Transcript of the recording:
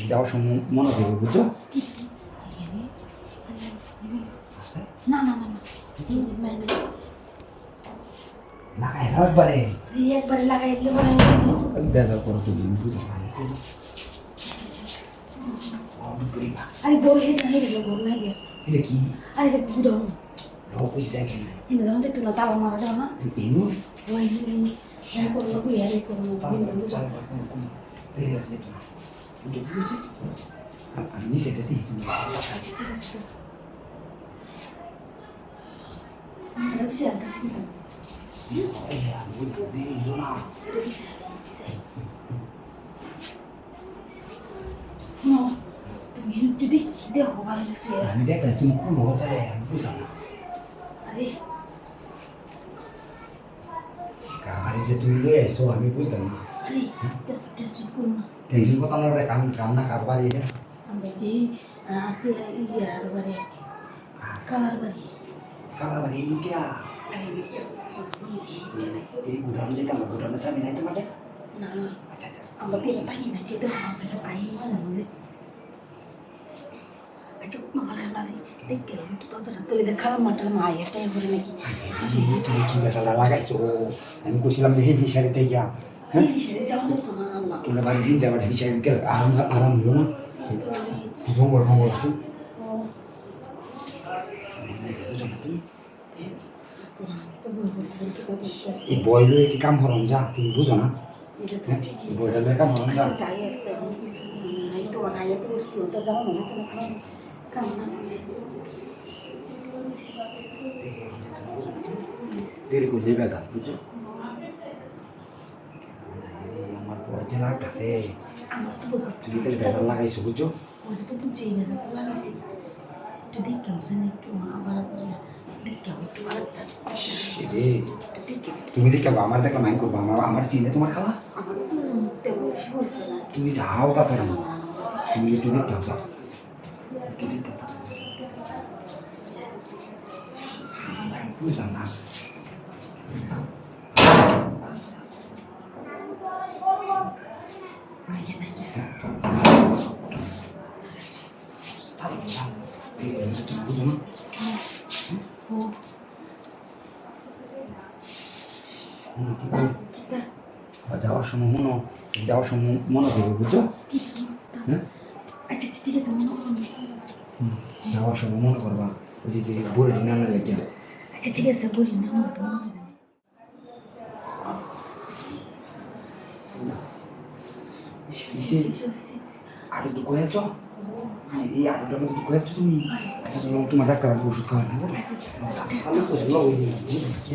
যাওয়ার সময় মনে করবে বুঝছো? না না না না লাগাই একবারে একবারে লাগাইলে বলে বেজার করো তুমি বুঝো আরে বড় হেঁটে হেঁটে বড় নাই গে এটা কি আরে এটা গুড়ো লোক জায়গা না হিন্দু যখন দেখতো না তালা মারা দাও না এনো ওই এই করলো কি আরে করলো হিন্দু চাল বেরে যেত না বুঝো বুঝছো আমি নিচে দিই তুমি আচ্ছা ঠিক আছে Bisa atas kita. আমি দেরি হলো না Bisa, bisa. No, তুমি যদি দেখো ভালো লাগছে আমি দেখতেছি তুমি কোন হতে আমি বুঝলাম না আরে কাবারে যে তুমি লয়ে আইছো আমি বুঝলাম না আরে টেনশন করো না টেনশন কথা না রে কাম না কারবার এটা আমরা যে ইয়ার বাড়ি কালার বাড়ি কারবার এই কি আরে এই গুড়ানো যেতে আমার গুড়ানো সামনে নাই তোমার না আচ্ছা আচ্ছা আমরা তিন তাই না কেটে আমরা পাই মানে আমাদের আচ্ছা মামারা লারে দেখে তো তোরা তুই দেখাল মাটার মায়ের টাই করে নাকি তুমি কি বেসালা লাগাইছো আমি কইছিলাম যে ফিশারিতে গিয়া হ্যাঁ এই বিষয়ে যাও তো না আল্লাহ তোমরা বাড়ি দিন আবার ফিশারিতে আরাম আরাম হলো না জঙ্গল মঙ্গল আছে বুঝো না তুমি এই বই লয়ে কি কাম হরম যা তুমি বুঝো না বইটা লয়ে কাম হরম যা চাই আছে কিছু নাই তো নাই তো বসছি ওটা যাও না তো কাম না দেরি করলে বেজাল বুঝছো আমার বই যে লাগতেছে আমার তো বই করতে তুমি তাহলে বেজাল লাগাইছো বুঝছো ওটা তো বুঝছি বেজা তো লাগাইছি একটু দেখে হোসেন একটু আবার দেখে একটু আরেকটা দেখে তুমি দেখে আমার দেখলে মাইন্ড করবো আমার চিনে তোমার খালা আমার তো তেমন বেশি পরিচয় না তুমি যাও তাড়াতাড়ি তুমি একটু দেখতে হবে একটু দেখতে বুঝলাম না নাকি নাকি বুঝো না ও কিতা যাওয়ার সময় মনে করবে বুঝছো হ্যাঁ আচ্ছা ঠিক আছে মনে করুন যাওয়ার সময় মনে করবা ওই যে বলে দিন আনা লেগে আচ্ছা ঠিক আছে বলি না মনে তো মনে আরো দুঃখ হয়েছ হ্যাঁ এই আরোটার মধ্যে দুঃখ হয়েছ তুমি আচ্ছা তোমার ডাক্তার ওষুধ খাওয়া নেবো তাহলে তো সেগুলো ওই বুঝলি কি